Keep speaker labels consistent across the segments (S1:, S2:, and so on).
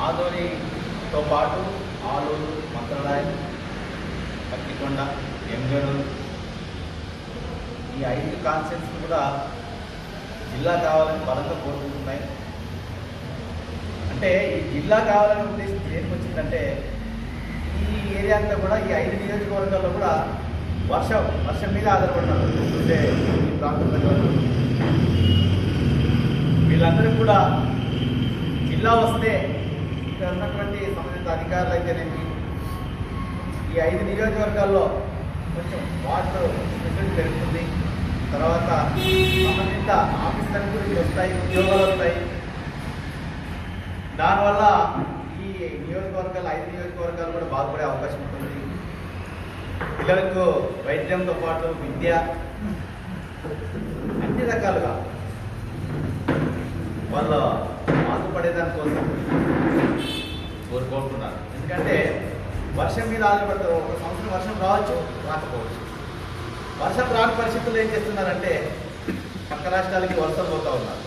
S1: ఆదోనితో పాటు ఆలూరు, మంత్రాలయం, పత్తికొండ, ఎంగనూరు ఈ 5 కాన్సెప్ట్స్ కూడా జిల్లా కావాలని బలంగా కోరుకుంటున్నాయి. అంటే ఈ జిల్లా కావాలని ఉద్దేశం దేనికి వచ్చిందంటే ఈ ఏరియా అంతా కూడా ఈ 5 నియోజకవర్గాల్లో కూడా వర్షం మీద ఆధారపడినారు. అంటే ఈ ప్రాంతంలో వీళ్ళందరూ కూడా జిల్లా వస్తే ఇక్కడ ఉన్నటువంటి సంబంధిత అధికారులు అయితేనేమి ఈ 5 నియోజకవర్గాల్లో కొంచెం వాటర్ ఫెసిలిటీ పెరుగుతుంది. తర్వాత సంబంధిత ఆఫీసులకు గురించి వస్తాయి, ఉద్యోగాలు వస్తాయి. దానివల్ల ఈ నియోజకవర్గాలు 5 నియోజకవర్గాలు కూడా బాగుపడే అవకాశం ఉంటుంది. పిల్లలకు వైద్యంతో పాటు విద్య అన్ని రకాలుగా వాళ్ళు బాగుపడేదాని కోసం కోరుకుంటున్నారు. ఎందుకంటే వర్షం మీద ఆధారపడతారు. ఒక సంవత్సరం వర్షం రావచ్చు, రాకపోవచ్చు. వర్షం రాని పరిస్థితుల్లో ఏం చేస్తున్నారంటే పక్క రాష్ట్రాలకి వలసలు పోతూ ఉన్నారు.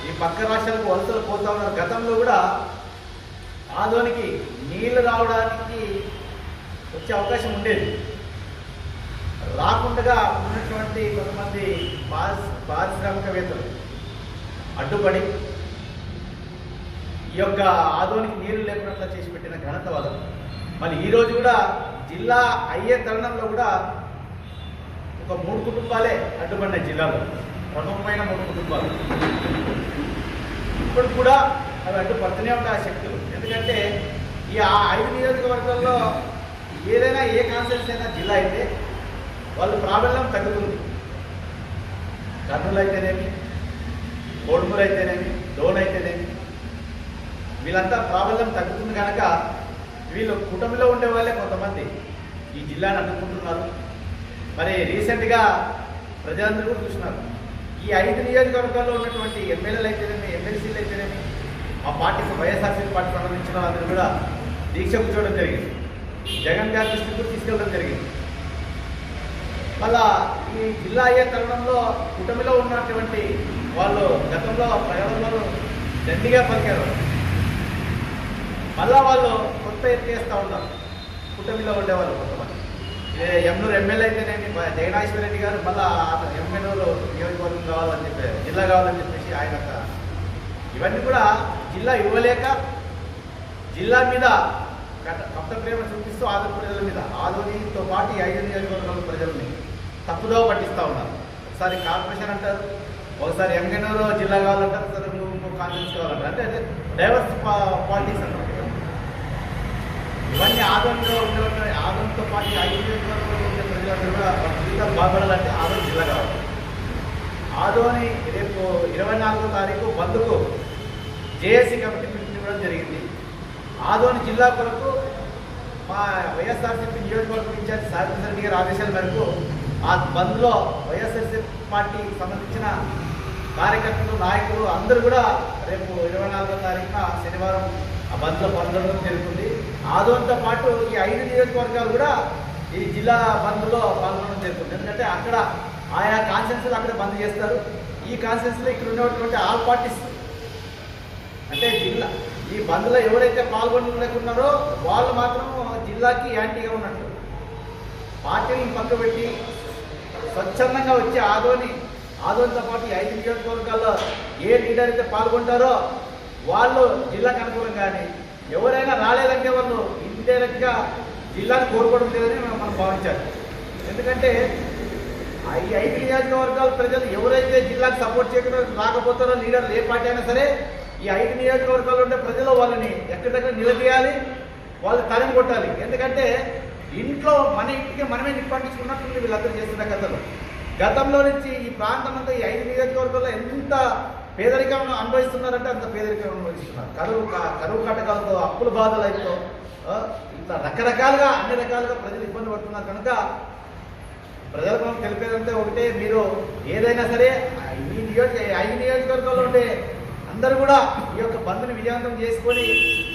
S1: ఈ పక్క రాష్ట్రాలకు వలసలు పోతూ ఉన్నారు. గతంలో కూడా ఆదోనికి నీళ్లు రావడానికి వచ్చే అవకాశం ఉండేది. రాకుండా ఉన్నటువంటి కొంతమంది పారిశ్రామికవేత్తలు అడ్డుపడి ఈ యొక్క ఆదోనికి నీళ్లు లేకుండా చేసి పెట్టిన ఘనత వాళ్ళు. మళ్ళీ ఈరోజు కూడా జిల్లా అయ్యే తరుణంలో కూడా ఒక 3 కుటుంబాలే అడ్డుపడినాయి. జిల్లాలో ప్రముఖమైన 3 కుటుంబాలు ఇప్పుడు కూడా అవి అడ్డుపడుతూనే ఉంటాయి ఆ శక్తులు. ఎందుకంటే ఈ 5 నియోజకవర్గాల్లో ఏదైనా ఏ కాన్సెన్స్ అయినా జిల్లా అయితే వాళ్ళు ప్రాబల్యం తగ్గుతుంది. కర్నూలు అయితేనేమి, కోడుమూరు అయితేనేమి, డోన్ అయితేనేమి వీళ్ళంతా ప్రాబల్యం తగ్గుతుంది కనుక వీళ్ళు కూటమిలో ఉండే వాళ్ళే కొంతమంది ఈ జిల్లాను అడ్డుకుంటున్నారు. మరి రీసెంట్గా ప్రజలందరూ కూడా చూస్తున్నారు. ఈ 5 నియోజకవర్గాల్లో ఉన్నటువంటి ఎమ్మెల్యేలు అయితేనేమి, ఎమ్మెల్సీలు అయితేనేమి ఆ పార్టీకి వైఎస్ఆర్సీపీ పార్టీ సంబంధించిన వాళ్ళందరూ కూడా దీక్ష కూర్చోవడం జరిగింది. జగన్ గారి దృష్టికి తీసుకెళ్ళడం జరిగింది. మళ్ళా ఈ జిల్లా అయ్యే తరుణంలో కూటమిలో ఉన్నటువంటి వాళ్ళు గతంలో ప్రజలలో దండిగా పలికారు. మళ్ళా వాళ్ళు కొత్త ఎత్తేస్తూ ఉన్నారు. కూటమిలో ఉండేవాళ్ళు కొంతమంది. ఎమ్నూరు ఎమ్మెల్యే అయితేనేమి జగనాశ్వర రెడ్డి గారు మళ్ళా ఎమ్మెల్యేలు నియోజకవర్గం కావాలని చెప్పారు, జిల్లా కావాలని చెప్పేసి ఆయన ఇవన్నీ కూడా జిల్లా ఇవ్వలేక జిల్లా మీద కొత్త ప్రేమ చూపిస్తూ ఆదోని ప్రజల మీద, ఆదోనితో పాటు ఈ 5 నియోజకవర్గాల ప్రజల్ని తప్పుదోవ పట్టిస్తూ ఉన్నారు. ఒకసారి కార్పొరేషన్ అంటారు, ఒకసారి ఎంగనూరు జిల్లా కావాలంటారు, ఒకసారి ఇంకో కాన్ఫరెన్స్ కావాలంటారు. అంటే అదే డైవర్స్ పాలిటిక్స్ అంటారు. ఇవన్నీ ఆదోనిలో ఉండే ఆదోనితో పాటు 5 నియోజకవర్గాల్లో ఉండే ప్రజలందరూ కూడా జీవితాలు బాగుపడాలంటే ఆదోని జిల్లా కావాలి. ఆదోని రేపు 24వ తారీఖు బంద్కు జేఏసీ కమిటీ పిలుపునివ్వడం జరిగింది. ఆదోని జిల్లా కొరకు మా వైఎస్ఆర్సీపీ నియోజకవర్గం ఇన్ఛార్జ్ సారథి రెడ్డి గారి ఆదేశాల మేరకు ఆ బంద్లో వైఎస్ఆర్సీపీ పార్టీకి సంబంధించిన కార్యకర్తలు, నాయకులు అందరూ కూడా రేపు 24వ తారీఖున శనివారం ఆ బంద్లో పాల్గొనడం జరుగుతుంది. ఆదోనితో పాటు ఈ 5 నియోజకవర్గాలు కూడా ఈ జిల్లా బంద్లో పాల్గొనడం జరుగుతుంది. ఎందుకంటే అక్కడ ఆయా కాన్స్టిట్యూన్సీలు అక్కడ బంద్ చేస్తారు. ఈ కాన్స్టిట్యూన్సీలో ఇక్కడ ఉన్నటువంటి ఆల్ పార్టీస్ అంటే జిల్లా ఈ బంద్లో ఎవరైతే పాల్గొనలేకున్నారో వాళ్ళు మాత్రం జిల్లాకి యాంటీగా ఉన్నట్టు. పార్టీని పక్క పెట్టి స్వచ్ఛందంగా వచ్చి ఆదోనితో పాటు 5 నియోజకవర్గాల్లో ఏ లీడర్ అయితే పాల్గొంటారో వాళ్ళు జిల్లాకు అనుకూలం. కానీ ఎవరైనా రాలేదంటే వాళ్ళు ఇండైరెక్ట్గా జిల్లాను కోరుకోవడం లేదని మనం భావించాలి. ఎందుకంటే ఈ 5 నియోజకవర్గాల ప్రజలు ఎవరైతే జిల్లాకు సపోర్ట్ చేయకుండా రాకపోతారో లీడర్లు ఏ పార్టీ అయినా సరే ఈ 5 నియోజకవర్గాల్లో ఉండే ప్రజలు వాళ్ళని ఎక్కడిదక్కడ నిలదీయాలి, వాళ్ళు తరిమి కొట్టాలి. ఎందుకంటే ఇంట్లో మన ఇంటికి మనమే నిప్పంటించుకున్నట్టుంది వీళ్ళందరూ చేస్తున్న కథలు. గతంలో నుంచి ఈ ప్రాంతం అంతా ఈ 5 నియోజకవర్గాల్లో ఎంత పేదరికం అనుభవిస్తున్నారంటే అంత పేదరికం అనుభవిస్తున్నారు. కరువు కటకాలతో, అప్పుల బాధలతో ఇట్లా రకరకాలుగా అన్ని రకాలుగా ప్రజలు ఇబ్బంది పడుతున్నారు. కనుక ప్రజలకు మనం తెలిపేదంటే ఒకటే, మీరు ఏదైనా సరే ఈ 5 నియోజకవర్గాల్లో ఉండే అందరూ కూడా ఈ యొక్క బంద్ని విజయవంతం చేసుకొని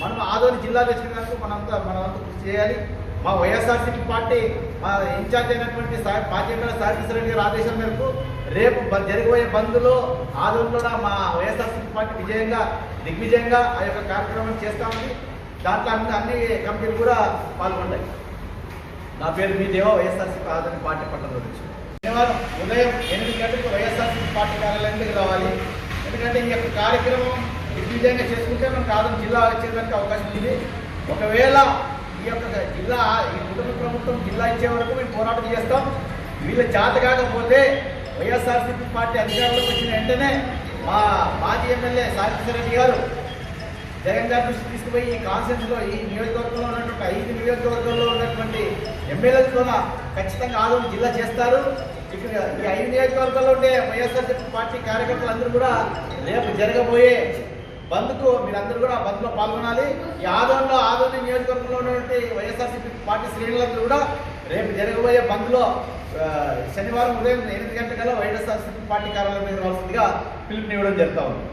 S1: మనం ఆదోని జిల్లాకు వచ్చిన కనుక మనమంతా కృషి చేయాలి. మా వైఎస్ఆర్సీపీ పార్టీ మా ఇన్ఛార్జ్ అయినటువంటి పార్టీల సారథి రెడ్డి గారి ఆదేశం మేరకు రేపు జరగబోయే బంద్లో ఆదోళనలో మా వైఎస్ఆర్సీపీ పార్టీ దిగ్విజయంగా ఆ యొక్క కార్యక్రమం చేస్తామని దాంట్లో అన్ని కమిటీలు కూడా పాల్గొంటాయి. నా పేరు మీ దేవ, వైఎస్ఆర్సీపీ ఆదోళన పార్టీ పట్టణ నుంచి. శనివారం ఉదయం 8 గంటలకు వైఎస్ఆర్సీపీ పార్టీ కార్యాలయానికి రావాలి. ఎందుకంటే ఈ యొక్క కార్యక్రమం దిగ్విజయంగా చేసుకుంటే మనకు ఆదోళన జిల్లా వచ్చేదానికి అవకాశం ఉంది. ఒకవేళ ఈ యొక్క జిల్లా ఈ కుటుంబ ప్రభుత్వం జిల్లా ఇచ్చే వరకు మేము పోరాటం చేస్తాం. వీళ్ళ చేత కాకపోతే వైఎస్ఆర్సీపీ పార్టీ అధికారంలోకి వచ్చిన వెంటనే మా మాజీ ఎమ్మెల్యే సారథి రెడ్డి గారు జగన్ గారి దృష్టి తీసుకుపోయి ఈ కాన్ఫరెన్స్లో ఈ నియోజకవర్గంలో ఉన్నటువంటి 5 నియోజకవర్గంలో ఉన్నటువంటి ఎమ్మెల్యేలతో ఖచ్చితంగా ఆదోళన జిల్లా చేస్తారు. ఇక్కడ ఈ 5 నియోజకవర్గాల్లో ఉండే వైఎస్ఆర్సీపీ పార్టీ కార్యకర్తలు అందరూ కూడా రేపు జరగబోయే బంద్కు మీరందరూ కూడా బంద్లో పాల్గొనాలి. ఈ ఆదోళన నియోజకవర్గంలో ఉన్నటువంటి వైఎస్ఆర్సీపీ పార్టీ శ్రేణులందరూ కూడా రేపు జరగబోయే బంద్లో శనివారం ఉదయం 8 గంటల వైఎస్ఆర్సీపీ పార్టీ కార్యాలయం మీద రావాల్సిందిగా పిలుపునివ్వడం జరుగుతూ ఉంది.